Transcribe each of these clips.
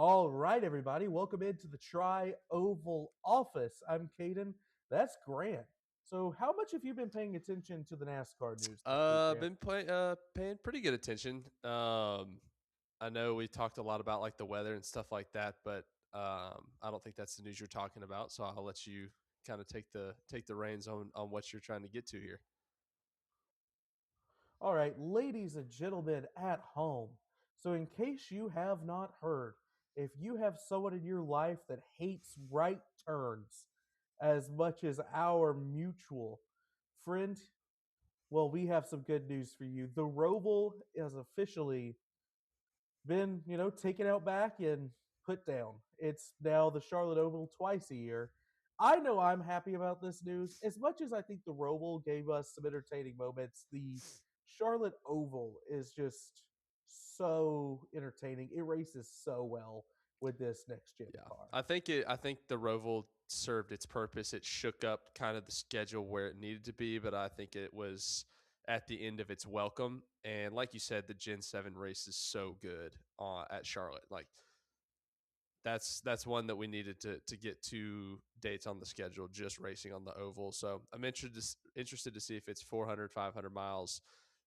All right, everybody, welcome into the Tri-Oval office. I'm Cayden. That's Grant. So, how much have you been paying attention to the NASCAR news this week, Grant? Been paying pretty good attention. I know we talked a lot about like the weather and stuff like that, but I don't think that's the news you're talking about. So I'll let you kind of take the reins on what you're trying to get to here. All right, ladies and gentlemen at home. So, in case you have not heard, if you have someone in your life that hates right turns as much as our mutual friend, well, we have some good news for you. The Roval is officially been, taken out back and put down. It's now the Charlotte Oval twice a year. I know I'm happy about this news. As much as I think the Roval gave us some entertaining moments, the Charlotte Oval is just so entertaining. It races so well with this next gen Yeah, car. I think the Roval served its purpose. It shook up kind of the schedule where it needed to be, but I think it was at the end of its welcome. And like you said, the Gen 7 race is so good at Charlotte. Like that's one that we needed to get two dates on the schedule just racing on the oval. So I'm interested to see if it's 400, 500 miles,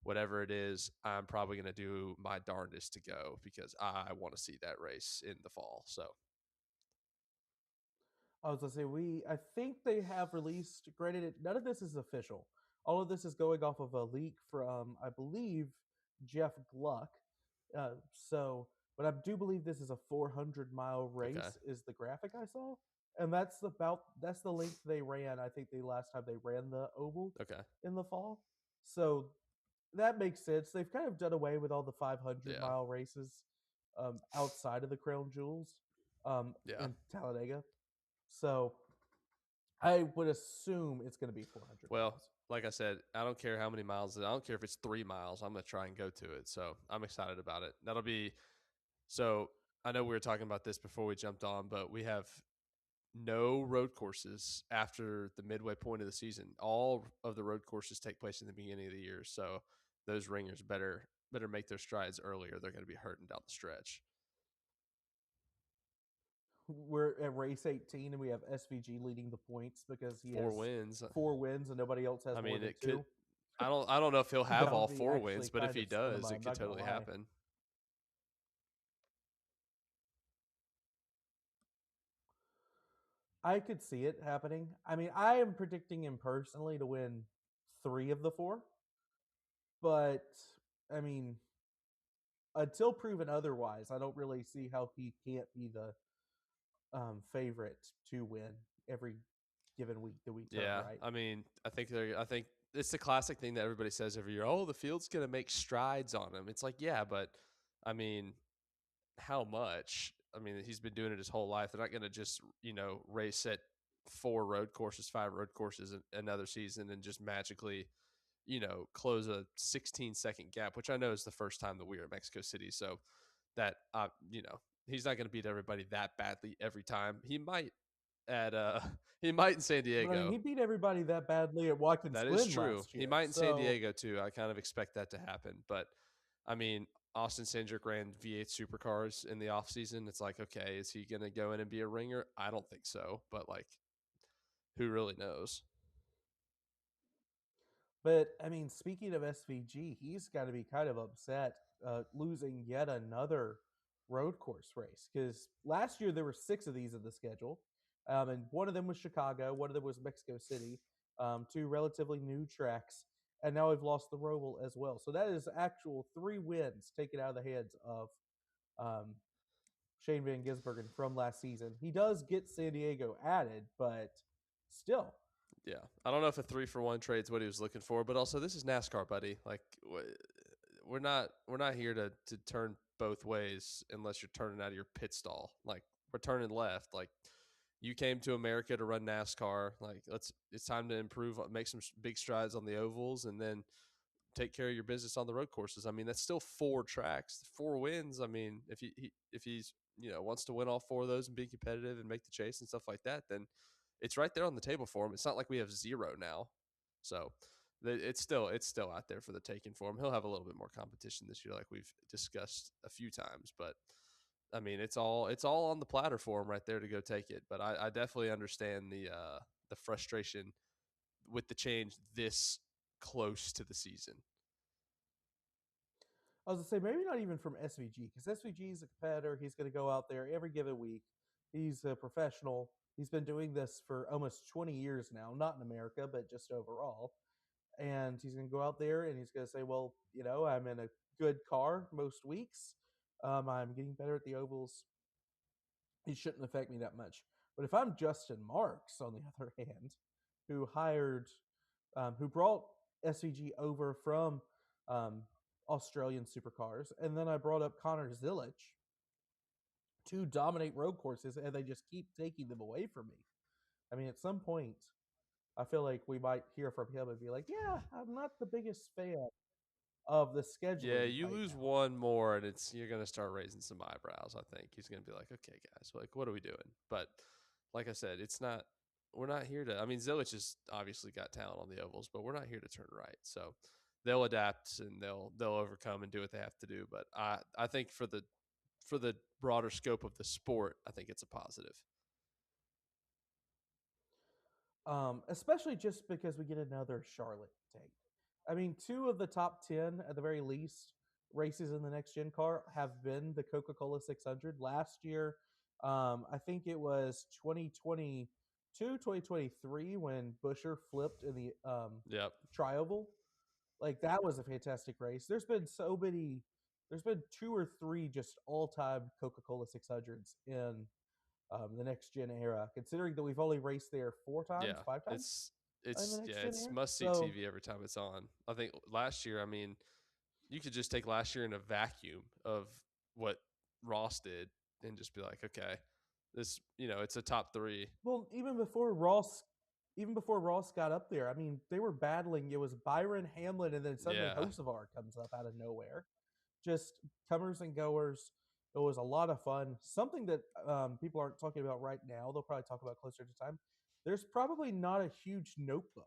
whatever it is. I'm probably going to do my darndest to go because I want to see that race in the fall. So I was gonna say I think they have released. Granted, none of this is official. All of this is going off of a leak from, I believe, Jeff Gluck. But I do believe this is a 400-mile okay, race. Is the graphic I saw, and that's the length they ran. I think the last time they ran the oval okay, in the fall. So that makes sense. They've kind of done away with all the 500 yeah, mile races outside of the Crown Jewels yeah. in Talladega. So I would assume it's going to be 400 Well, miles. like I said, I don't care how many miles. I don't care if it's 3 miles. I'm going to try and go to it. So I'm excited about it. That'll be so. I know we were talking about this before we jumped on, but we have no road courses after the midway point of the season. All of the road courses take place in the beginning of the year, so those ringers better make their strides earlier. They're going to be hurting down the stretch. We're at race 18 and we have SVG leading the points because he Four has wins. 4 wins and nobody else I has more mean, than it could. two. I don't know if he'll have That all would be four actually wins, but if kind he of cinema. does, it I'm could not going to totally lie. happen. I could see it happening. I mean, I am predicting him personally to win three of the four, but I mean, until proven otherwise, I don't really see how he can't be the favorite to win every given week that we turn Yeah, right. I mean, I think it's the classic thing that everybody says every year. Oh, the field's going to make strides on him. It's like, yeah, but I mean, how much? I mean, he's been doing it his whole life. They're not going to just, race at four road courses, five road courses another season and just magically, close a 16-second gap, which I know is the first time that we were at Mexico City. So that, he's not going to beat everybody that badly every time. He might at, he might in San But I mean, Diego. he beat everybody that badly at Watkins That is Glen true. last He year. might in San So Diego too. I kind of expect that to happen. But I mean, Austin Cindric ran V8 supercars in the offseason. It's like, okay, is he going to go in and be a ringer? I don't think so. But like, who really knows? But I mean, speaking of SVG, he's got to be kind of upset losing yet another road course race because last year there were six of these in the schedule, and one of them was Chicago, one of them was Mexico City, two relatively new tracks, and now we've lost the Roval as well. So that is actual three wins taken out of the hands of um, Shane Van Gisbergen from last season. He does get San Diego added, but still, Yeah. I don't know if a 3-for-1 trade's what he was looking for, but also this is NASCAR, buddy. Like, we're not here to turn both ways unless you're turning out of your pit stall. Like, we're turning left. Like, you came to America to run NASCAR. Like, it's time to improve, make some big strides on the ovals, and then take care of your business on the road courses. I mean, that's still four tracks, four wins. I mean, if he's wants to win all four of those and be competitive and make the chase and stuff like that, then it's right there on the table for him. It's not like we have zero now, so it's still out there for the taking for him. He'll have a little bit more competition this year, like we've discussed a few times, but I mean, it's all on the platter for him right there to go take it. But I definitely understand the frustration with the change this close to the season. I was gonna say maybe not even from SVG because SVG is a competitor. He's going to go out there every given week. He's a professional. He's been doing this for almost 20 years now, not in America, but just overall. And he's going to go out there and he's going to say, well, I'm in a good car most weeks. I'm getting better at the ovals. It shouldn't affect me that much. But if I'm Justin Marks, on the other hand, who who brought SVG over from um, Australian supercars, and then I brought up Connor Zilic to dominate road courses, and they just keep taking them away from me. I mean, at some point, I feel like we might hear from him and be like, "Yeah, I'm not the biggest fan of the Yeah, scheduling you right lose now." one more, and you're gonna start raising some eyebrows. I think he's gonna be like, "Okay, guys, like, what are we doing?" But like I said, it's not. We're not here to. I mean, Zilich has obviously got talent on the ovals, but we're not here to turn right. So they'll adapt and they'll overcome and do what they have to do. But I think for the broader scope of the sport, I think it's a positive. Especially just because we get another Charlotte take. I mean, two of the top 10, at the very least, races in the next gen car have been the Coca Cola 600. Last year, I think it was 2022, 2023 when Busher flipped in the Yep. Trioval. Like, that was a fantastic race. There's been two or three just all time Coca Cola 600s in the next gen era, considering that we've only raced there four times, Yeah. five times It's in the it's next yeah, gen it's era. must see So, TV every time it's on. I think last year, I mean, you could just take last year in a vacuum of what Ross did and just be like, okay, this, it's a top three. well, even before Ross got up there, I mean, they were battling. It was Byron Hamlin, and then suddenly Yeah. Hocevar comes up out of nowhere. Just comers and goers. It was a lot of fun. Something that people aren't talking about right now. They'll probably talk about closer to time. There's probably not a huge notebook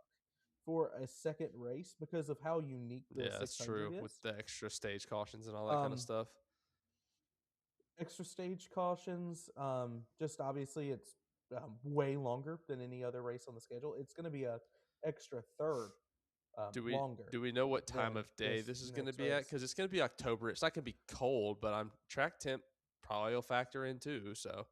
for a second race because of how unique the Yeah, that's 600 true with is. the extra stage cautions and all that kind of Um, stuff. Extra stage cautions. Just obviously, it's way longer than any other race on the schedule. It's going to be a extra third Do we longer do we know what time than of day this this is going to next be at? race. Because it's going to be October. It's not going to be cold, but I'm track temp probably will factor in too. So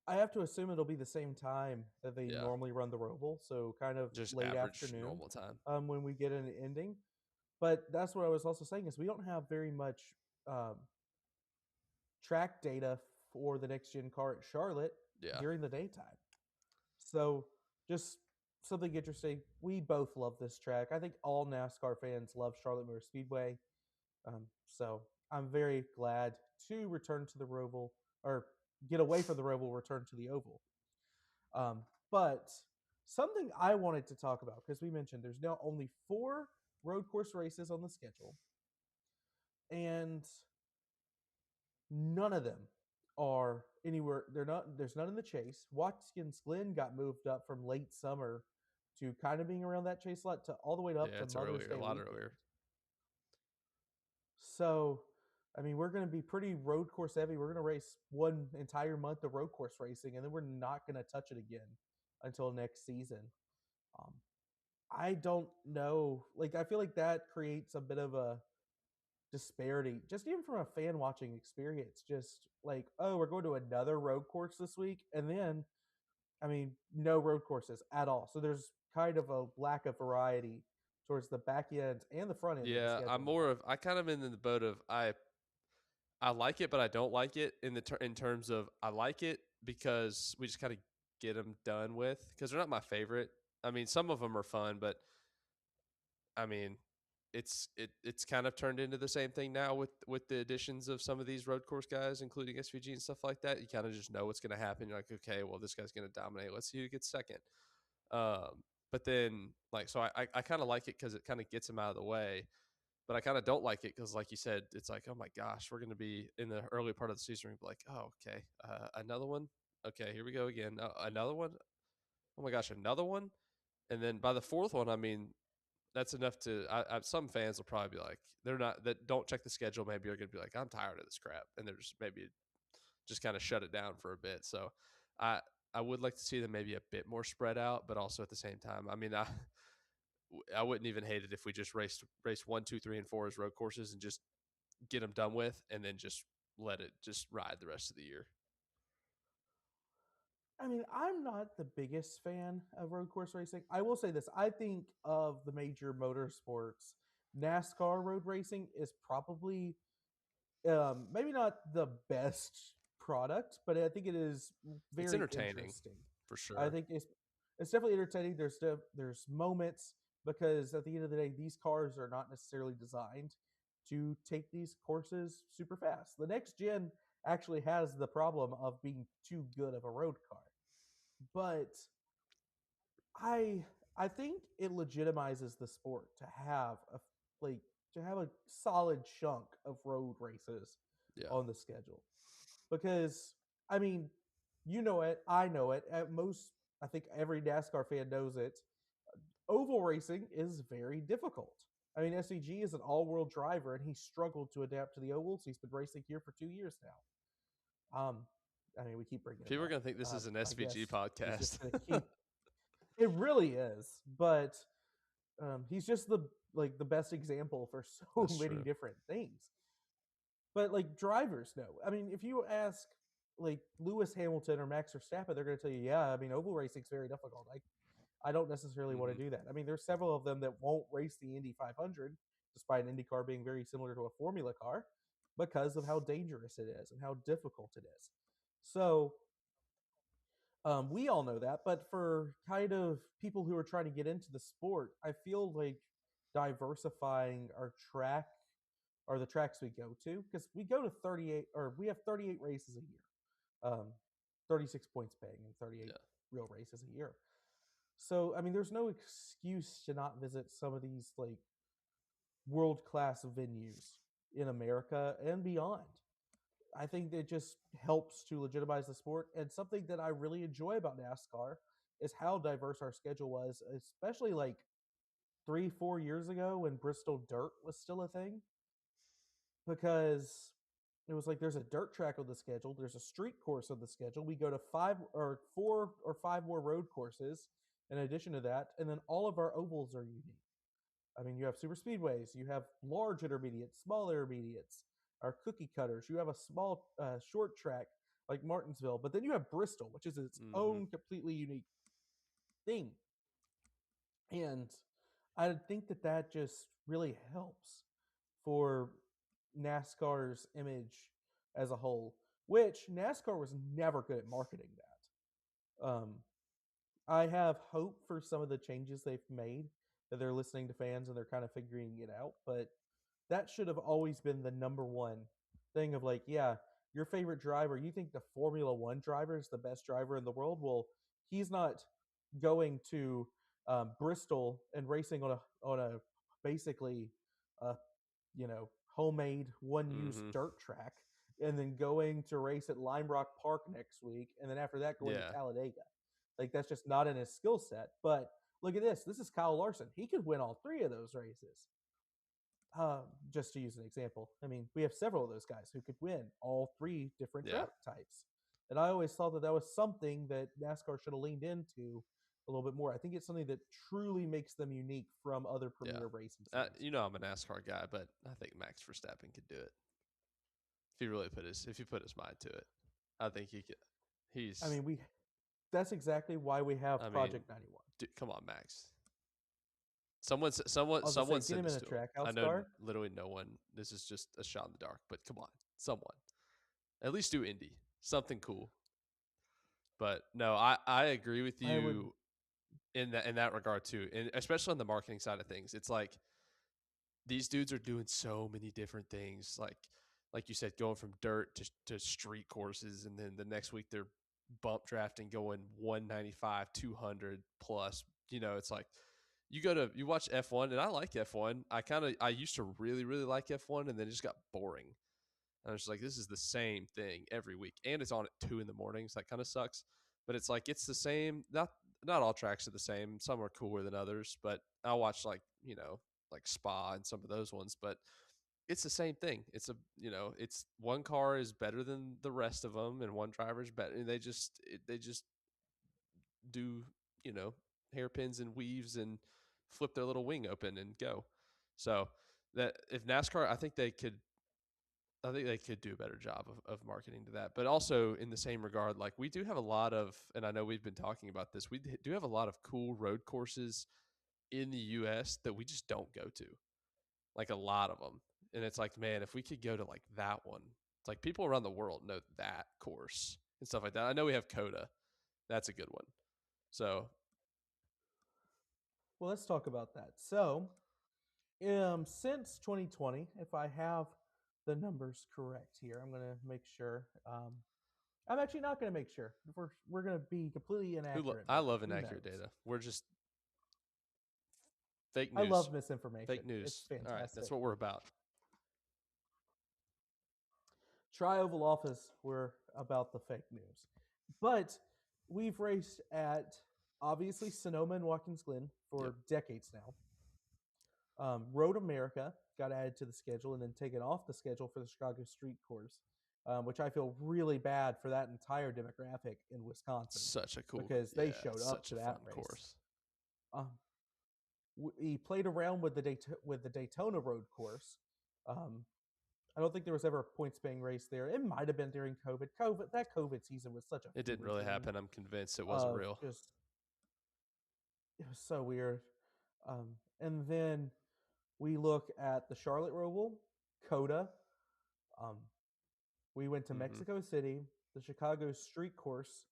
I have to assume it'll be the same time that they yeah, normally run the Roval, so kind of just late average afternoon normal time. when we get an ending. But that's what I was also saying is we don't have very much um, track data for the next gen car at Charlotte Yeah, during the daytime. So just something interesting. We both love this track. I think all NASCAR fans love Charlotte Motor Speedway. So I'm very glad to return to the Roval or get away from the Roval, return to the Oval. But something I wanted to talk about because we mentioned there's now only 4 road course races on the schedule, and none of them are anywhere. They're not. There's none in the Chase. Watkins Glen got moved up from late summer to kind of being around that Chase lot to all the way up yeah, to it's Mother's earlier, a Day lot weekend. earlier. So, I mean, we're going to be pretty road course heavy. We're going to race one entire month of road course racing, and then we're not going to touch it again until next season. Um, I don't know. Like, I feel like that creates a bit of a disparity, just even from a fan watching experience. Just like, oh, we're going to another road course this week, and then, I mean, no road courses at all. So there's kind of a lack of variety towards the back end and the front end of the Yeah, I'm schedule more now. of I kind of in the boat of I like it, but I don't like it in terms of I like it because we just kind of get them done with because they're not my favorite. I mean, some of them are fun, but I mean, it's kind of turned into the same thing now with the additions of some of these road course guys, including SVG and stuff like that. You kind of just know what's going to happen. You're like, okay, well, this guy's going to dominate. Let's see who gets second. But then, like, so I kind of like it because it kind of gets him out of the way. But I kind of don't like it because, like you said, it's like, oh my gosh, we're going to be in the early part of the season. We're like, oh, okay, another one. Okay, here we go again. Another one. Oh my gosh, another one. And then by the fourth one, I mean, That's enough to. Some fans will probably be like, they're not that don't check the schedule. Maybe are going to be like, I'm tired of this crap, and they're just maybe just kind of shut it down for a bit. So, I I would like to see them maybe a bit more spread out, but also at the same time, I mean, I wouldn't even hate it if we just race 1, 2, 3, and 4 as road courses and just get them done with, and then just let it just ride the rest of the year. I mean, I'm not the biggest fan of road course racing. I will say this: I think of the major motorsports, NASCAR road racing is probably maybe not the best product, but I think it is It's very entertaining interesting. for I sure. think it's definitely entertaining. There's moments because at the end of the day, these cars are not necessarily designed to take these courses super fast. The next gen actually has the problem of being too good of a road car, but I I think it legitimizes the sport to have like to have a solid chunk of road races Yeah. on the schedule because I mean, you know it, I know it. At most, I think every NASCAR fan knows it. Oval racing is very difficult. I mean, SEG is an all-world driver, and he struggled to adapt to the ovals. He's been racing here for 2 years now. I mean, we keep bringing it People are up. going to think this is an I SVG guess he's podcast. just going to keep. It really is, but he's just the best example for so That's many true. different things. But like drivers know. I mean, if you ask like Lewis Hamilton or Max Verstappen, they're going to tell you, yeah, I mean, oval racing is very difficult. I don't necessarily want Hmm. to do that. I mean, there's several of them that won't race the Indy 500, despite an Indy car being very similar to a Formula car, because of how dangerous it is and how difficult it is. So we all know that, but for kind of people who are trying to get into the sport, I feel like diversifying our track or the tracks we go to, because we go to 38 or we have 38 races a year, um, 36 points paying and 38 Yeah. real races a year. So, I mean, there's no excuse to not visit some of these like world class venues in America and beyond. I think it just helps to legitimize the sport. And something that I really enjoy about NASCAR is how diverse our schedule was, especially like 3, 4 years ago when Bristol Dirt was still a thing, because it was like there's a dirt track on the schedule, there's a street course on the schedule. We go to 4 or 5 more road courses in addition to that, and then all of our ovals are unique. I mean, you have super speedways, you have large intermediates, small intermediates, our cookie cutters. You have a small short track like Martinsville, but then you have Bristol, which is its Hmm. own completely unique thing. And I think that that just really helps for NASCAR's image as a whole, which NASCAR was never good at marketing that. I have hope for some of the changes they've made, that they're listening to fans and they're kind of figuring it out, but that should have always been the number one thing of like, yeah, your favorite driver, you think the Formula One driver is the best driver in the world? Well, he's not going to Bristol and racing on a basically a homemade one use Hmm. dirt track, and then going to race at Lime Rock Park next week, and then after that going to Yeah. Talladega. Like that's just not in his skill set. But look at this. This is Kyle Larson. He could win all three of those races. Just to use an example, I mean, we have several of those guys who could win all three different Yeah. track types. And I always thought that that was something that NASCAR should have leaned into a little bit more. I think it's something that truly makes them unique from other Yeah. premier racing series. I'm a NASCAR guy, but I think Max Verstappen could do it if he put his mind to it. I think he could. I He's. mean, we that's exactly why we have I mean, Project 91. dude, come on, Max. I was gonna say, Someone get send him in this a to him. track I house know car. literally no one. This is just a shot in the dark, but come on, someone. At least do Indy, something cool. But no, I agree with I would. you in that regard too, and especially on the marketing side of things. It's like these dudes are doing so many different things, like you said, going from dirt to street courses, and then the next week they're bump drafting, going 195, 200 plus. It's like you watch F1, and I like F1. I used to really like F1, and then it just got boring. And I was just like, this is the same thing every week, and it's on at 2 in the morning, so that kind of sucks. But it's like it's the same. Not all tracks are the same. Some are cooler than others. But I watch like like Spa and some of those ones, but it's the same thing. It's it's one car is better than the rest of them, and one driver's better. And they just do hairpins and weaves and flip their little wing open and go. So that if NASCAR, I think they could do a better job of marketing to that. But also in the same regard, like we do have a lot of, and I know we've been talking about this, we do have a lot of cool road courses in the US that we just don't go to, like a lot of them. And it's like, man, if we could go to like that one, it's like people around the world know that course and stuff like that. I know we have Coda. That's a good one. So, Well, let's talk about that. So, since 2020, if I have the numbers correct here, I'm going to make sure. I'm actually not going to make sure. We're going to be completely inaccurate, I maybe. love Who inaccurate knows? data. We're just fake I news. love Fake misinformation. It's news. All right. That's fantastic. what we're about. Tri-oval office, we're about the fake news. But we've raced at, obviously, Sonoma and Watkins Glen Yep. for decades now. Road America got added to the schedule and then taken off the schedule for the Chicago Street Course, which I feel really bad for that entire demographic in Wisconsin Such a cool, because they yeah, showed up such to a that fun race. course. He played around with the Daytona Road Course. I don't think there was ever a points paying race there. It might have been during COVID. That COVID season was such a It didn't fever really dream happen. I'm convinced it wasn't of real. just it was so weird. And then we look at the Charlotte Roval, Coda. Um, we went to Mm-hmm. Mexico City, the Chicago Street Course.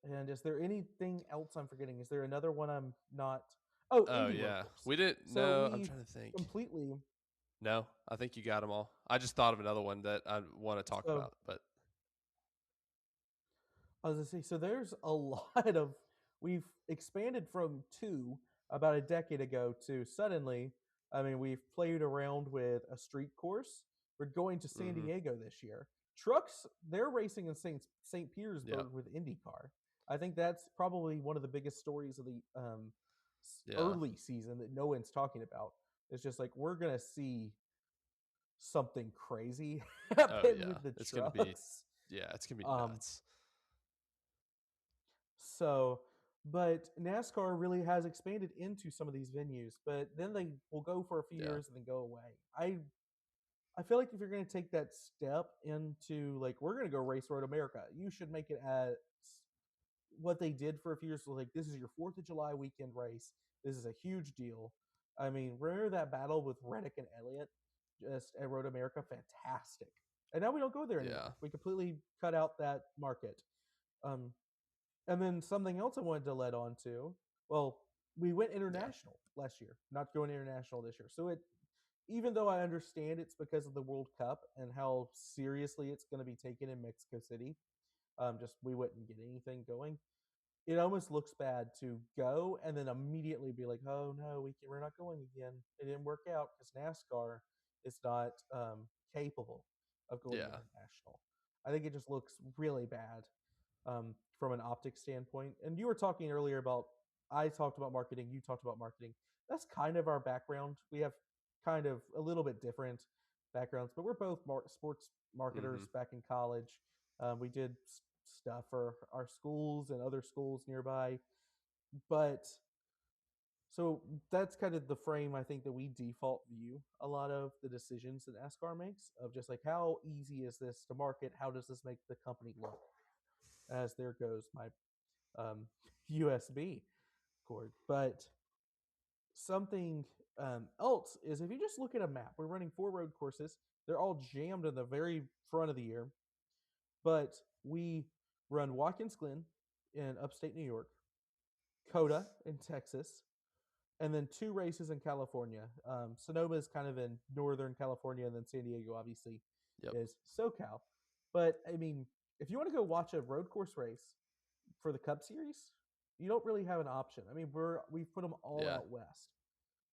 And is there anything else I'm forgetting? Is there another one I'm not? Oh, Oh Indy Road yeah, Course. we didn't. So No, I'm we've trying to think. completely No, I think you got them all. I just thought of another one that I want to talk so about, but I was gonna say, so there's a lot of we've expanded from two about a decade ago to suddenly, I mean, we've played around with a street course. We're going to San mm-hmm. Diego this year. Trucks, they're racing in St. Yep, Petersburg with IndyCar. I think that's probably one of the biggest stories of the yeah. early season that no one's talking about. It's just like we're gonna see something crazy Oh happen yeah, with the it's gonna be trucks. yeah, it's gonna be Um, nuts. So, but NASCAR really has expanded into some of these venues, but then they will go for a few Yeah, years and then go away. I feel like if you're going to take that step into like we're going to go race Road America, you should make it as what they did for a few years. Was like this is your 4th of July weekend race. This is a huge deal. I mean, remember that battle with Reddick and Elliott just at Road America? Fantastic. And now we don't go there yeah, anymore. We completely cut out that market. Um, and then something else I wanted to lead on to. Well, we went yeah, international last year, not going international this year. So it, even though I understand it's because of the World Cup and how seriously it's going to be taken in Mexico City, just we wouldn't get anything going. It almost looks bad to go and then immediately be like, oh no, we're not going again. It didn't work out because NASCAR is not capable of going yeah, international. I think it just looks really bad from an optics standpoint. And you were talking earlier about, I talked about marketing, you talked about marketing. That's kind of our background. We have kind of a little bit different backgrounds, but we're both sports mm-hmm. marketers back in college. We did stuff for our schools and other schools nearby. But so that's kind of the frame I think that we default view a lot of the decisions that NASCAR makes of just like how easy is this to market? How does this make the company look? As there goes my USB cord. But something else is if you just look at a map, we're running 4 road courses. They're all jammed in the very front of the year, but we run Watkins Glen in upstate New York, Coda in Texas, and then 2 races in California. Sonoma is kind of in northern California, and then San Diego obviously Yep, is SoCal. But I mean, if you want to go watch a road course race, for the Cup Series, you don't really have an option. I mean, we've put them all yeah, out west,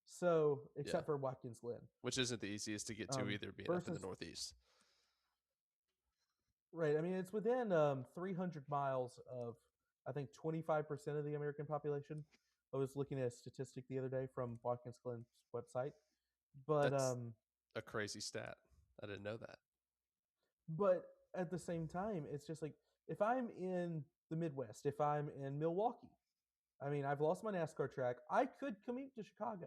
so yeah. except for Watkins Glen, Which isn't the easiest to get to either, being up in the versus Northeast. right. I mean, it's within 300 miles of I think 25% of the American population. I was looking at a statistic the other day from Watkins Glen's website, but That's a crazy stat. I didn't know that. but at the same time, it's just like if I'm in the Midwest, if I'm in Milwaukee, I mean, I've lost my NASCAR track. I could commute to Chicago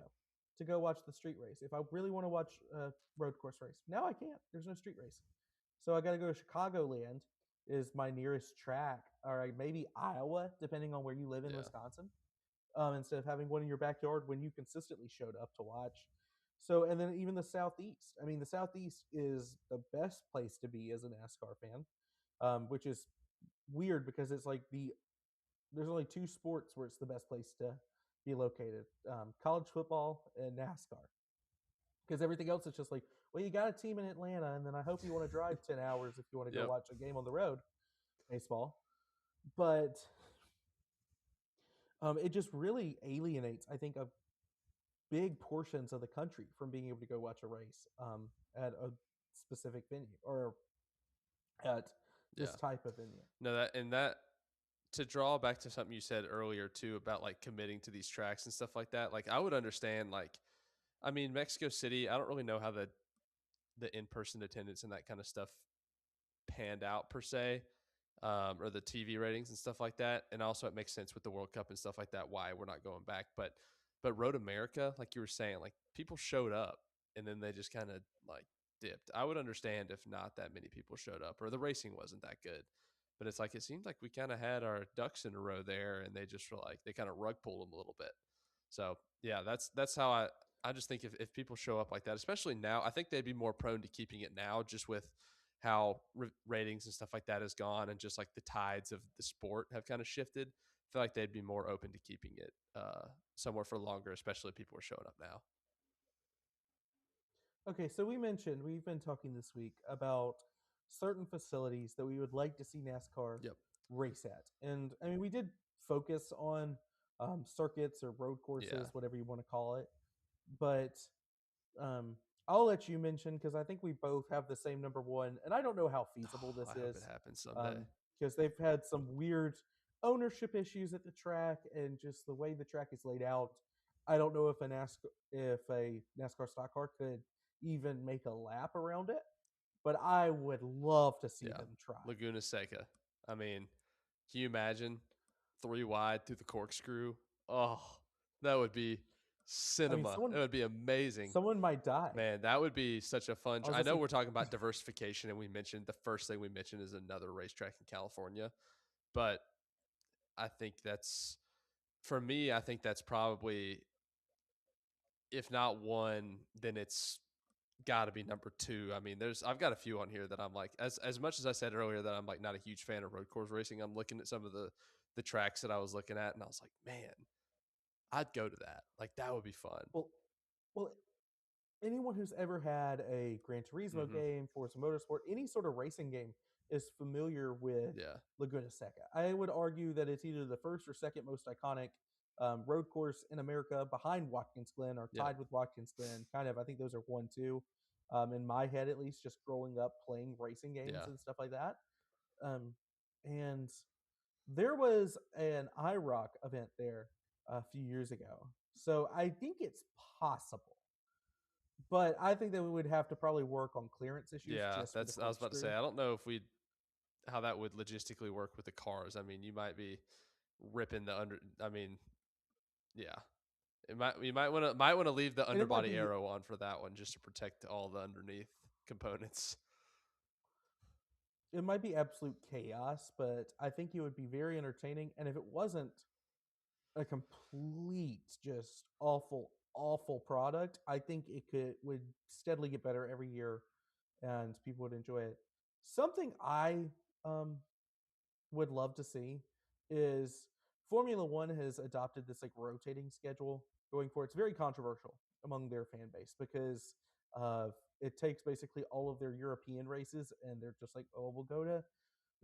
to go watch the street race if I really want to watch a road course race. Now I can't. There's no street race, so I got to go to Chicagoland. Is my nearest track, or maybe Iowa, depending on where you live in Yeah. Wisconsin. Instead of having one in your backyard when you consistently showed up to watch. So, and then even the Southeast. I mean, the Southeast is the best place to be as a NASCAR fan, which is weird because it's like there's only two sports where it's the best place to be located: college football and NASCAR. Because everything else is just like, well, you got a team in Atlanta, and then I hope you want to drive 10 hours if you want to go Yep. watch a game on the road, baseball. But it just really alienates, I think, a big portions of the country from being able to go watch a race at a specific venue or at this Yeah. type of venue. No, that to draw back to something you said earlier too about like committing to these tracks and stuff like that. Like I would understand like I mean Mexico City, I don't really know how the in-person attendance and that kind of stuff panned out per se, or the TV ratings and stuff like that. And also, it makes sense with the World Cup and stuff like that why we're not going back. But Road America, like you were saying, like people showed up and then they just kind of like dipped. I would understand if not that many people showed up or the racing wasn't that good. But it's like it seemed like we kind of had our ducks in a row there, and they just were like they kind of rug pulled them a little bit. So yeah, that's how I just think if people show up like that, especially now, I think they'd be more prone to keeping it now, just with how ratings and stuff like that has gone, and just like the tides of the sport have kind of shifted. I feel like they'd be more open to keeping it somewhere for longer, especially if people are showing up now. Okay, so we've been talking this week about certain facilities that we would like to see NASCAR Yep. race at. And I mean, we did focus on circuits or road Yeah. courses, whatever you want to call it. But um, I'll let you mention because I think we both have the same number one, and I don't know how feasible Oh, I this hope it is happens someday. because they've had some weird ownership issues at the track and just the way the track is laid out. I don't know if a NASCAR stock car could even make a lap around it, but I would love to see Yeah. them try. Laguna Seca. I mean, can you imagine 3 wide through the corkscrew? Oh, that would be I mean, cinema. It would be amazing. someone might die. Man, that would be such a fun. I was I gonna know say, we're talking about diversification, and we mentioned the first thing we mentioned is another racetrack in California, but I think that's for me. I think that's probably, if not one, then it's got to be number two. I mean, I've got a few on here that I'm like, as much as I said earlier that I'm like not a huge fan of road course racing. I'm looking at some of the tracks that I was looking at, and I was like, man, I'd go to that. Like that would be fun. well, well, anyone who's ever had a Gran Turismo Hmm. game, Forza Motorsport, any sort of racing game is familiar with Yeah, Laguna Seca. I would argue that it's either the first or second most iconic road course in America, behind Watkins Glen or yeah, tied with Watkins Glen. Kind of, I think those are 1, 2 in my head at least. Just growing up playing racing games yeah, and stuff like that. Um, and there was an IROC event there a few years ago, so I think it's possible, but I think that we would have to probably work on clearance issues yeah. just for the That's I was about to say. corkscrew. I don't know if we how that would logistically work with the cars. I mean, you might be ripping the under. I mean, yeah, you might want to leave the And underbody arrow on for that one just to protect all the underneath components. it might be absolute chaos, but I think it would be very entertaining. And if it wasn't a complete just awful product, I think it would steadily get better every year, and people would enjoy it. Something I um, would love to see is Formula One has adopted this like rotating schedule going forward. It's very controversial among their fan base because it takes basically all of their European races and they're just like, oh, we'll go to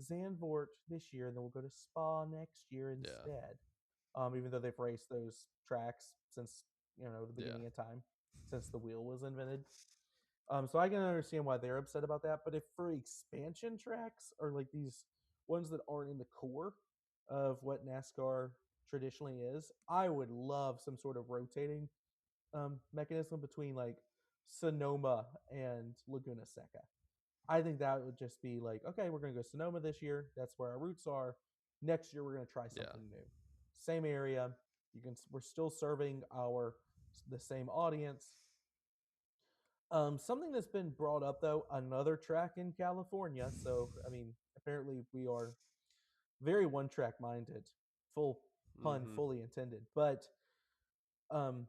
Zandvoort this year and then we'll go to Spa next year Yeah, instead. Even though they've raced those tracks since the yeah, beginning of time, since the wheel was invented. So I can understand why they're upset about that. But if for expansion tracks or like these ones that aren't in the core of what NASCAR traditionally is. I would love some sort of rotating mechanism between like Sonoma and Laguna Seca. I think that would just be like, okay, we're going to go Sonoma this year. That's where our roots are. Next year, we're going to try Yeah. something new. Same area. We're still serving the same audience. Something that's been brought up though, another track in California. So I mean, apparently we are very one track minded. Full pun Mm-hmm. fully intended. But um,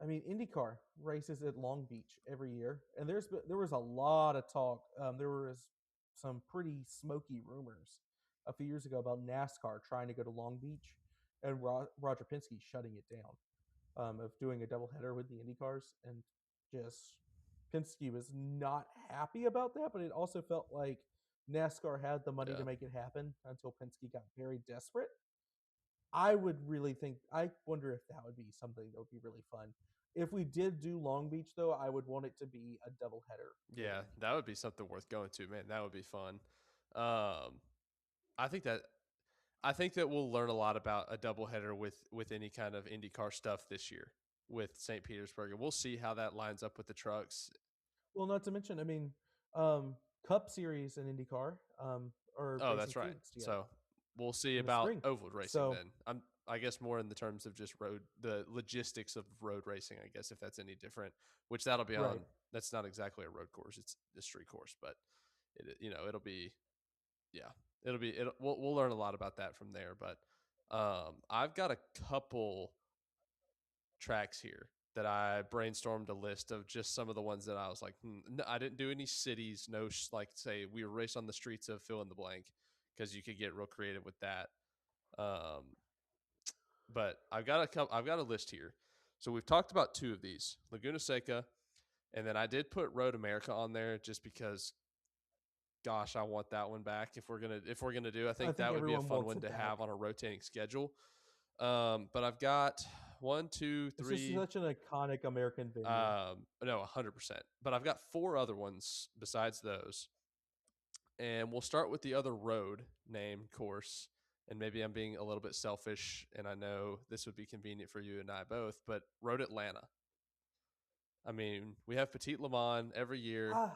I mean, IndyCar races at Long Beach every year, and there was a lot of talk. There was some pretty smoky rumors a few years ago about NASCAR trying to go to Long Beach, and Roger Penske shutting it down, of doing a doubleheader with the IndyCars, and just Penske was not happy about that. But it also felt like NASCAR had the money to Yeah. make it happen until Penske got very desperate. I would really think. I wonder if that would be something that would be really fun. If we did do Long Beach, though, I would want it to be a doubleheader Yeah, with. that would be something worth going to, man. That would be fun. Um, I think that I think that we'll learn a lot about a doubleheader with any kind of IndyCar stuff this year with St. Petersburg, and we'll see how that lines up with the trucks. Well, not to mention, I mean, Cup Series and IndyCar are Oh, racing that's right. Phoenix together So we'll see in the about spring. oval racing So then. I guess more in the terms of just the logistics of road racing. I guess if that's any different, which that'll be right, on. That's not exactly a road course; it's a street course, but it'll be yeah, we'll learn a lot about that from there. But I've got a couple tracks here that I brainstormed a list of just some of the ones that I was like, no, I didn't do any cities, no, like say we were raced on the streets of fill in the blank because you could get real creative with that. Um, but I've got a list here. So we've talked about two of these, Laguna Seca, and then I did put Road America on there just because gosh, I want that one back if we're gonna do. I I think think that would be a everyone fun wants one it to have back. on a rotating schedule. But I've got one, two, It's just three. such an iconic American venue. No, 100%. But I've got four other ones besides those, and we'll start with the other road named course. And maybe I'm being a little bit selfish, and I know this would be convenient for you and I both. But Road Atlanta. I mean, we have Petit Le Mans every year. Ah,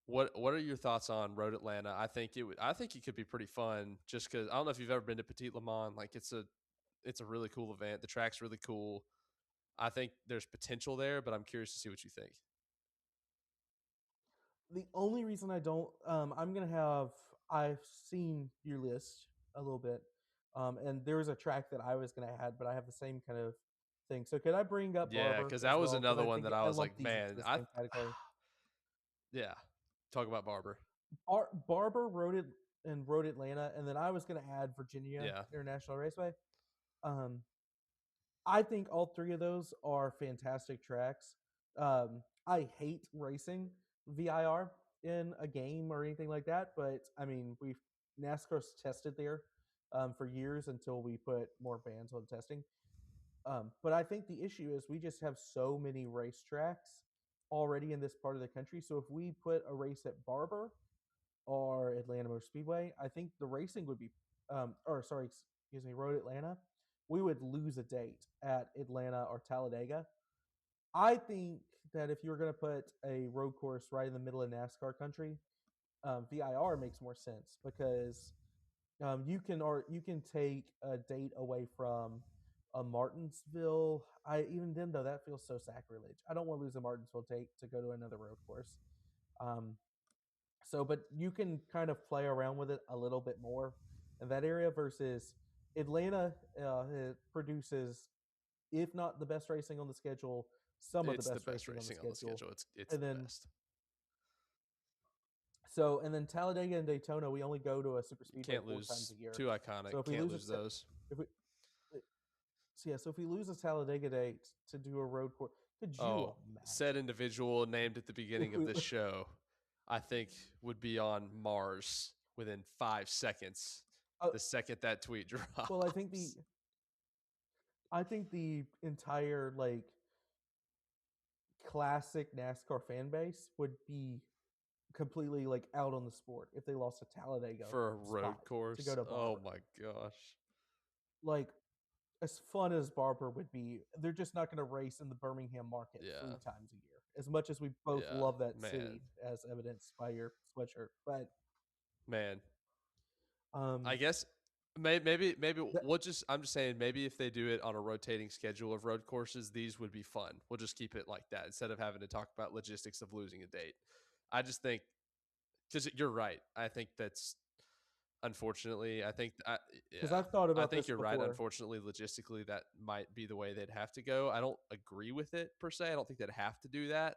What are your thoughts on Road Atlanta? I think it could be pretty fun just because I don't know if you've ever been to Petit Le Mans. Like it's a really cool event. The track's really cool. I think there's potential there, but I'm curious to see what you think. the only reason I don't, I'm gonna have. I've seen your list a little bit, and there was a track that I was gonna add, but I have the same kind of thing. So could I bring up Yeah, Barber because that as was well? Because another I one think that I I was lump like, these into man, the same category. yeah. Talk about Barber. Barber wrote it and wrote Atlanta, and then I was gonna add Virginia Yeah, International Raceway. Um, I think all three of those are fantastic tracks. I hate racing VIR in a game or anything like that, but I mean, we've NASCAR's tested there for years until we put more bans on testing. But I think the issue is we just have so many racetracks already in this part of the country. So if we put a race at Barber or Atlanta Motor Speedway, I think the racing would be, or sorry, excuse me, Road Atlanta, we would lose a date at Atlanta or Talladega. I think that if you were going to put a road course right in the middle of NASCAR country, VIR makes more sense because you can take a date away from a Martinsville. I even then though that feels so sacrilege. I don't want to lose a Martinsville date to go to another road course. Um, but you can kind of play around with it a little bit more in that area versus Atlanta. It produces, if not the best racing on the schedule, some of the it's the best best racing on the racing on the schedule. schedule. It's And the then best. and then Talladega and Daytona, we only go to a super You speedway can't four times lose. a year. Too iconic. So if we Can't lose lose those. if we so if we lose a Talladega date to do a road course, could you Oh, said imagine individual named at the beginning if of we? this show, I think would be on Mars within 5 seconds. Uh, The second that tweet well, drops. I think the entire like classic NASCAR fan base would be completely like out on the sport if they lost a Talladega For a road spot to go course. to Oh Barber. my gosh. Like as fun as Barber would be, they're just not going to race in the Birmingham market Yeah. 3 times a year. As much as we both Yeah. love that Man. city, as evidenced by your sweatshirt, but Man. I um, guess maybe that, we'll just I'm just saying maybe if they do it on a rotating schedule of road courses, these would be fun. We'll just keep it like that instead of having to talk about logistics of losing a date. I just think because you're right. I think that's unfortunately, because yeah, I've thought I about think this you're right. before. Unfortunately, logistically, that might be the way they'd have to go. I don't agree with it per se. I don't think they'd have to do that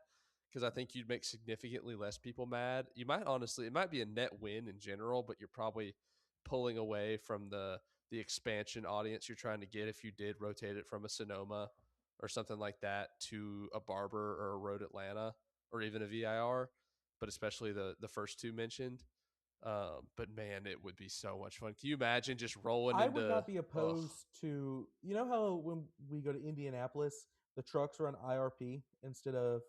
because I think you'd make significantly less people mad. You might honestly, it might be a net win in general, but you're probably pulling away from the expansion audience you're trying to get if you did rotate it from a Sonoma or something like that to a Barber or a Road Atlanta or even a VIR, but especially the first two mentioned. But man, it would be so much fun. Can you imagine just rolling I would into? not be Oh, opposed to, you know how when we go to Indianapolis, the trucks run IRP instead of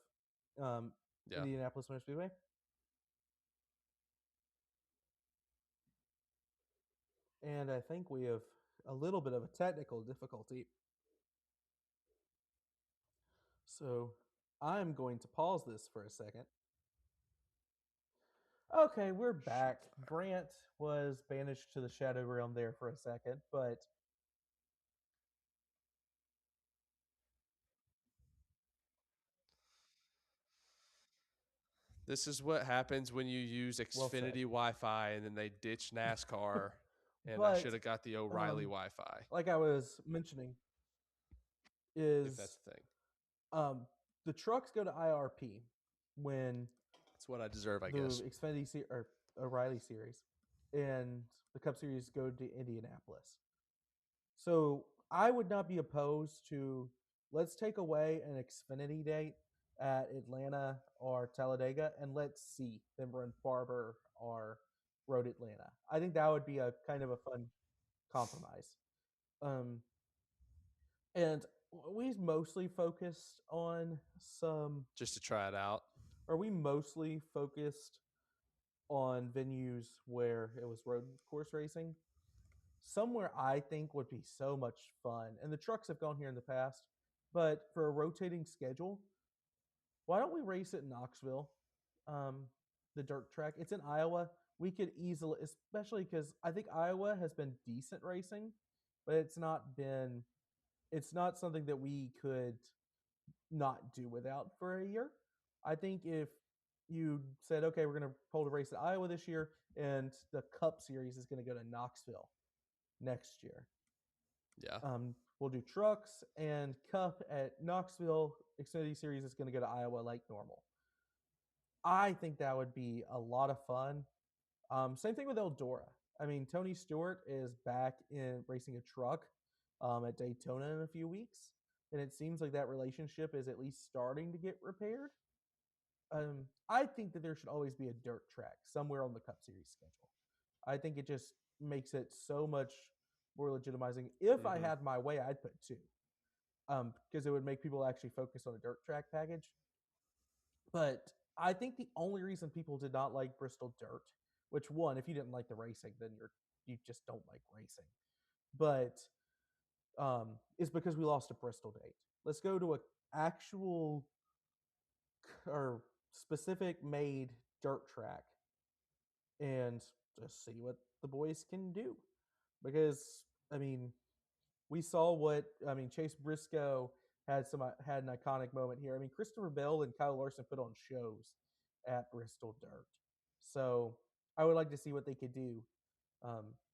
um, yeah. Indianapolis Motor Speedway, and I think we have a little bit of a technical difficulty. So I'm going to pause this for a second. Okay, we're Shoot back. fire. Brant was banished to the Shadow Realm there for a second, but This is what happens when you use well said. Xfinity Wi-Fi and then they ditch NASCAR. And I should But have got the O'Reilly um, Wi-Fi like I was mentioning, if that's is the thing. um, the trucks go to IRP when That's what I deserve, I the guess. Xfinity or O'Reilly series and the Cup Series go to Indianapolis. So I would not be opposed to, let's take away an Xfinity date at Atlanta or Talladega and let's see them run Barber or Road Atlanta. I think that would be a kind of a fun compromise. Um, and we mostly focused on some, Just to try it out. are we mostly focused on venues where it was road course racing? Somewhere I think would be so much fun, and the trucks have gone here in the past, but for a rotating schedule, why don't we race it in Knoxville? Um, the dirt track. It's in Iowa. We could easily, especially because I think Iowa has been decent racing, but it's not something that we could not do without for a year. I think if you said, okay, we're going to hold a race at Iowa this year, and the Cup Series is going to go to Knoxville next year. Yeah. We'll do trucks and Cup at Knoxville. Xfinity Series is going to go to Iowa like normal. I think that would be a lot of fun. Same thing with Eldora. I mean, Tony Stewart is back in racing a truck at Daytona in a few weeks, and it seems like that relationship is at least starting to get repaired. I think that there should always be a dirt track somewhere on the Cup Series schedule. I think it just makes it so much more legitimizing. If I Mm-hmm. had my way, I'd put two, because it would make people actually focus on a dirt track package. But I think the only reason people did not like Bristol Dirt, which one, if you didn't like the racing, then you just don't like racing. But is because we lost a Bristol date. Let's go to a actual or specific made dirt track and just see what the boys can do. Because I mean, we saw what I mean. Chase Briscoe had an iconic moment here. I mean, Christopher Bell and Kyle Larson put on shows at Bristol Dirt, so I would like to see what they could do.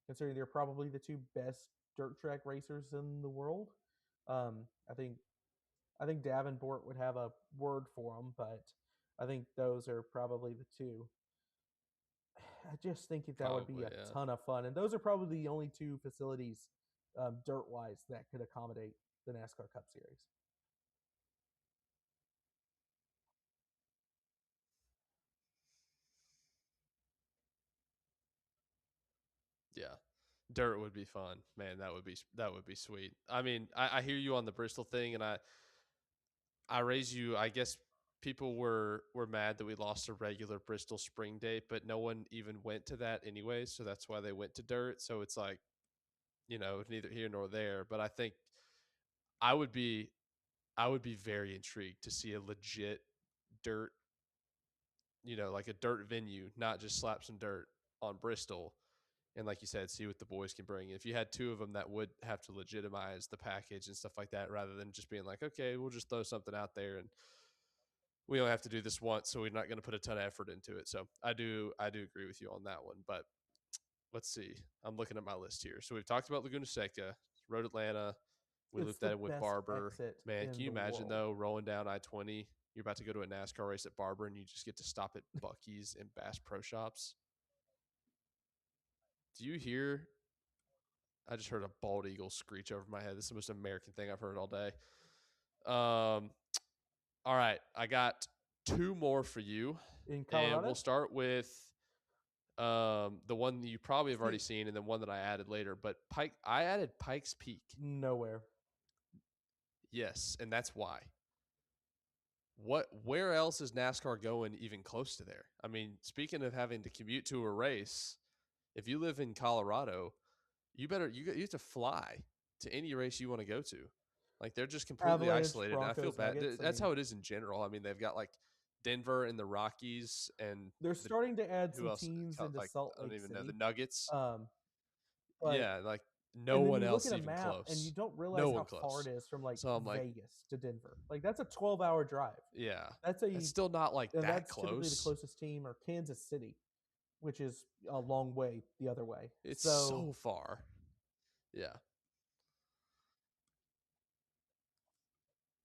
Considering they're probably the two best dirt track racers in the world, I think Davenport would have a word for them, but I think those are probably the two. I just think that would be Probably, a yeah. ton of fun, and those are probably the only two facilities, dirt wise, that could accommodate the NASCAR Cup Series. Yeah. Dirt would be fun. Man, that would be sweet. I mean, I hear you on the Bristol thing and I raise you. I guess people were mad that we lost a regular Bristol spring date, but no one even went to that anyway. So that's why they went to dirt. So it's like neither here nor there. But I think I would be I would be very intrigued to see a legit dirt, like a dirt venue, not just slap some dirt on Bristol. And like you said, see what the boys can bring. If you had two of them, that would have to legitimize the package and stuff like that, rather than just being like, okay, we'll just throw something out there and we only have to do this once, so we're not going to put a ton of effort into it. So I do agree with you on that one. But let's see. I'm looking at my list here. So we've talked about Laguna Seca, Road Atlanta. We It's looped the that in with best Barber. exit Man, can in you the imagine world. though, rolling down I-20? You're about to go to a NASCAR race at Barber, and you just get to stop at Bucky's and Bass Pro Shops. Do you hear? I just heard a bald eagle screech over my head. This is the most American thing I've heard all day. Um, all right, I got two more for you, In and we'll Colorado? start with the one that you probably have already See, seen, and then one that I added later. But I added Pikes Peak. nowhere. Yes, and that's why. Where else is NASCAR going even close to there? I mean, speaking of having to commute to a race, if you live in Colorado, you have to fly to any race you want to go to. Like they're just completely Avalanche, isolated, and I feel Broncos, bad. Nuggets. I That's mean, how it is in general. I mean, they've got like Denver and the Rockies and they're the starting to add who some else? teams into Like Salt I don't Lake even know, the City. Nuggets. Um, but Yeah, like no and then one you look at else a even map and you close. don't No realize one how far it close. is from like So I'm like, Vegas to Denver. Like that's a 12-hour drive. yeah, That's it's a still not like and that that's typically the close. closest team, or Kansas City, which is a long way the other way. It's So so far. Yeah.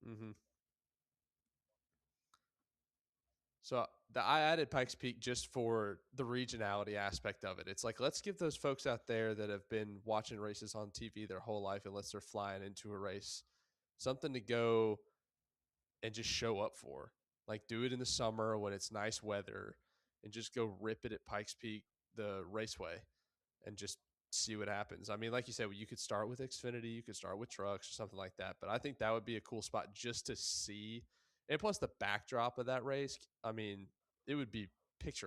hmm So I added Pikes Peak just for the regionality aspect of it. It's like, let's give those folks out there that have been watching races on TV their whole life, unless they're flying into a race, something to go and just show up for. Like, do it in the summer when it's nice weather, and just go rip it at Pikes Peak, the raceway, and just see what happens. I mean, like you said, you could start with Xfinity, you could start with trucks or something like that. But I think that would be a cool spot just to see. And plus the backdrop of that race, I mean, it would be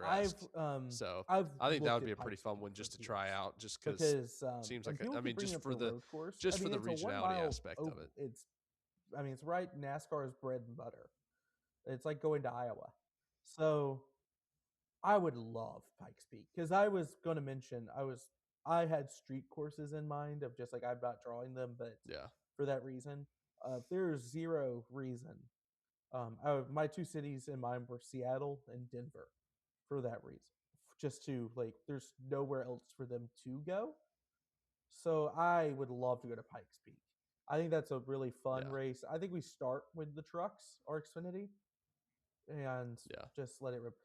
I've picturesque. um So I've I think that looked would be at a pretty Pikes fun Peak one for just to try years out, just because because seems and like people I keep mean, bringing up the road course. I just for mean, the it's a one regionality mile aspect of oval. it. It's I mean, it's right NASCAR's bread and butter. It's like going to Iowa. So I would love Pikes Peak because I was going to mention I had street courses in mind of just like I'm not drawing them, but Yeah. for that reason, there's zero reason. My two cities in mind were Seattle and Denver for that reason. Just to like, there's nowhere else for them to go. So I would love to go to Pikes Peak. I think that's a really fun Yeah. race. I think we start with the trucks or Xfinity and Yeah. just let it rip.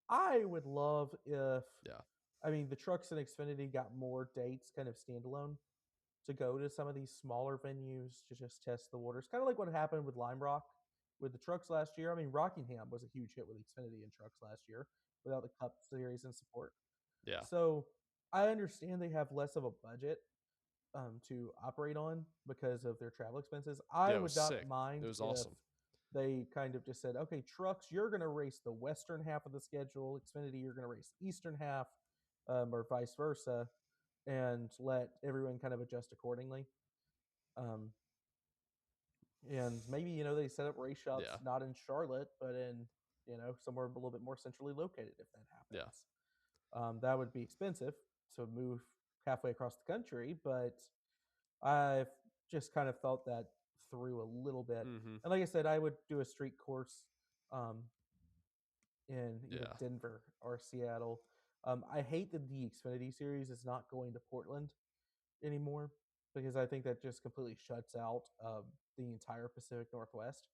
I would love if Yeah. I mean the trucks and Xfinity got more dates kind of standalone to go to some of these smaller venues to just test the waters. Kind of like what happened with Lime Rock with the trucks last year. I mean, Rockingham was a huge hit with Xfinity and trucks last year without the Cup Series and support. Yeah. So I understand they have less of a budget to operate on because of their travel expenses. I Yeah. It would was not sick. It mind was if awesome. they kind of just said, okay, trucks, you're going to race the western half of the schedule. Xfinity, you're going to race the eastern half, or vice versa, and let everyone kind of adjust accordingly. Um, and maybe they set up race shops Yeah. not in Charlotte, but in somewhere a little bit more centrally located. If that Yeah. happens, that would be expensive to move halfway across the country, but I've just kind of thought that through a little bit. hmm And like I said, I would do a street course um, in either Yeah. Denver or Seattle. I hate that the Xfinity series is not going to Portland anymore because I think that just completely shuts out the entire Pacific Northwest.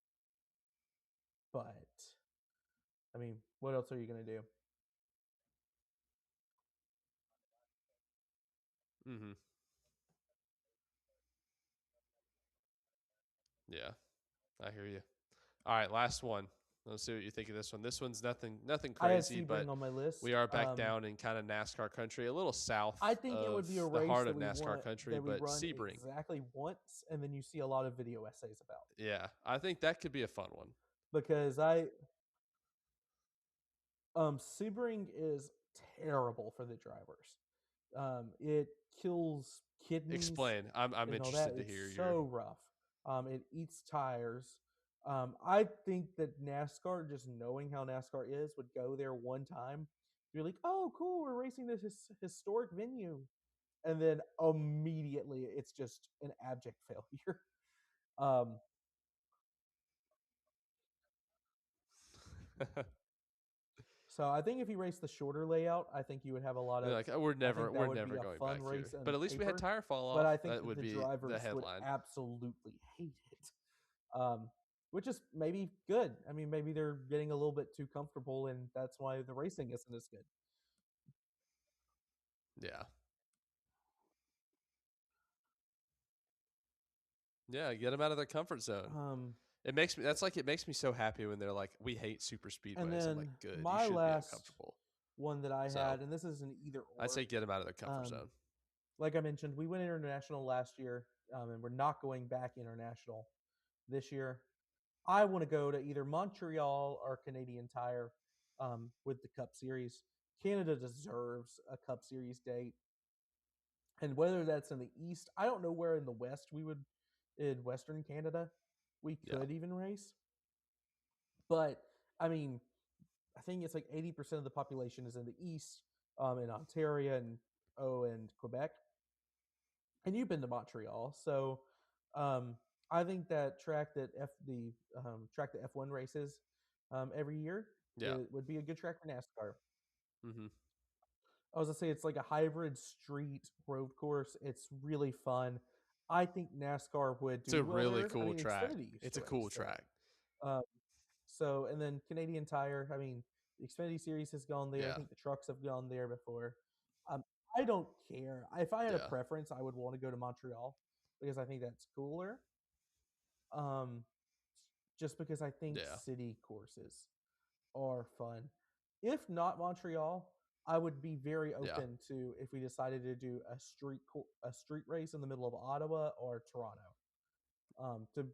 But I mean, what else are you going to do? hmm Yeah. I hear you. All right, last one. Let's see what you think of this one. This one's nothing I had crazy, but Sebring on my we list. are back down in kind of NASCAR country, a little south I think it of would be a the race heart that of NASCAR country, we but run Sebring. exactly once, and then you see a lot of video essays about Yeah, I think that could be a fun one. because Sebring is terrible for the drivers. It kills kidneys Explain. I'm and all that. interested to It's hear your. so rough. It eats tires. I think that NASCAR, just knowing how NASCAR is, would go there one time. You're like, oh, cool, we're racing this historic venue, and then immediately it's just an abject failure. um, so I think if you race the shorter layout, I think you would have a lot They're of. like, oh, we're I never think that we're would be never a going fun back here. race But on at least we had paper, tire fall but I off. think That that would the be the drivers would headline. absolutely hate it. Which is maybe good. I mean, maybe they're getting a little bit too comfortable, and that's why the racing isn't as good. Yeah. Yeah, get them out of their comfort zone. Um, It makes me so happy when they're like, we hate super and speedways. I'm like, then good. You my should be last uncomfortable. one that I So had, and this is an either I'd or. say get them out of their comfort Um, zone. like I mentioned, we went international last year, and we're not going back international this year. I want to go to either Montreal or Canadian Tire with the Cup Series. Canada deserves a Cup Series date. And whether that's in the East, I don't know where in the West we would, in Western Canada, we Yeah. could even race. But I mean, I think it's like 80% of the population is in the East, in Ontario and Quebec. And you've been to Montreal, so I think that track the F1 races every year, Yeah. it would be a good track for NASCAR. Hmm. I was gonna say it's like a hybrid street road course. It's really fun. I think NASCAR would It's do a well really there. I cool mean, track. Xfinity used It's to a cool race there. track. Um, so, and then Canadian Tire. I mean, the Xfinity Series has gone there. I Yeah. think the trucks have gone there before. Um, I don't care. If I had a Yeah. preference, I would want to go to Montreal because I think that's cooler. Um, just because I think Yeah. city courses are fun. If not Montreal, I would be very Yeah. open to if we decided to do a street race in the middle of Ottawa or Toronto. To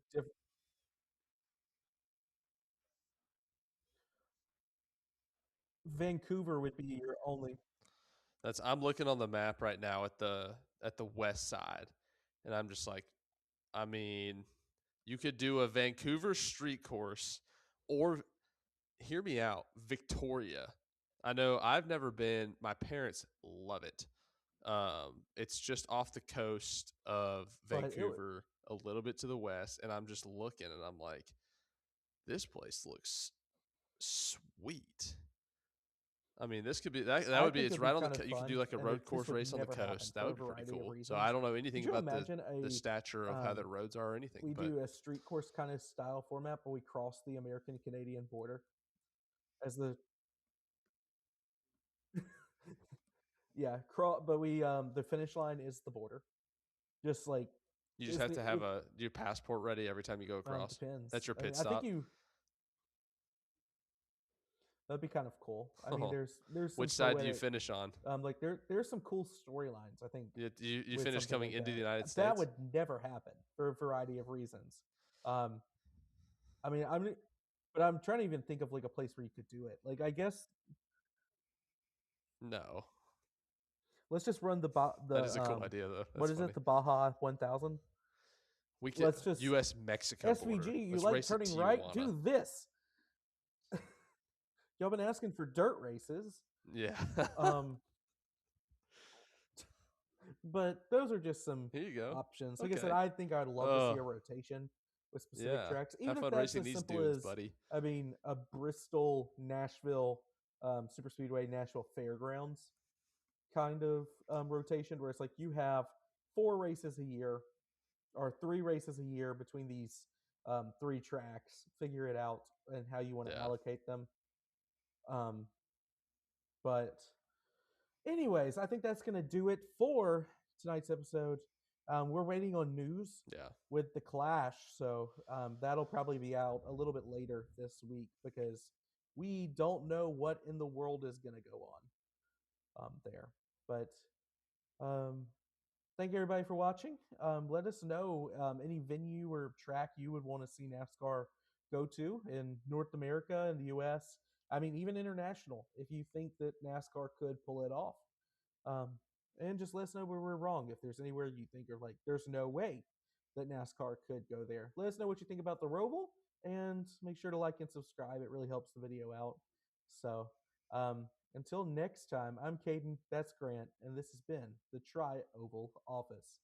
Vancouver would be your only. I'm looking on the map right now at the west side, and I'm just like, I mean, you could do a Vancouver street course, or hear me out, Victoria. I know I've never been. My parents love it. It's just off the coast of But it would. Vancouver, a little bit to the west, and I'm just looking, and I'm like, this place looks sweet. I mean, this could be that. That I would be. think it It's would be right on the. kind of You could do fun, like a and road this course would race on the never happen coast. That for a would be pretty variety of cool. So I reasons. don't know Could anything you about imagine the a stature of how the roads are or anything, we but do a street course kind of style format, but we cross the American Canadian border as the yeah, but we the finish line is the border. Just like you just is have the to have your passport ready every time you go across. That's depends. your I mean, pit I think stop. you that'd be kind of cool. I mean, Oh, there's some which side do you poetic finish on? like there's some cool storylines, I think, You with finish something coming like into the that. United That States? would never happen for a variety of reasons. Um I mean, but I'm trying to even think of like a place where you could do it. Like I guess No, let's just run that the is a cool idea though. what That's is it? funny. The Baja 1000. We could Let's just U.S. Mexico border. SVG. You Let's like race at turning right? Tijuana. Do this. Y'all been asking for dirt races. Yeah. Um, but those are just some Here you go. options. Like I said, Okay. I think I'd love to see Oh, a rotation with specific yeah. tracks, even Have if fun that's racing as these simple dudes, as, buddy. I mean, a Bristol, Nashville, Super Speedway, Nashville Fairgrounds kind of rotation, where it's like you have 4 races a year or 3 races a year between these 3 tracks. Figure it out and how you want to Yeah. allocate them. Um, but anyways, I think that's going to do it for tonight's episode. We're waiting on news Yeah. with the Clash, so that'll probably be out a little bit later this week because we don't know what in the world is going to go on there. But um, thank you everybody for watching. Let us know any venue or track you would want to see NASCAR go to in North America and the US. I mean, even international, if you think that NASCAR could pull it off. Um, and just let us know where we're wrong. If there's anywhere you think you're like, there's no way that NASCAR could go there. Let us know what you think about the Roval, and make sure to like and subscribe. It really helps the video out. So, until next time, I'm Cayden, that's Grant, and this has been the Tri Oval Office.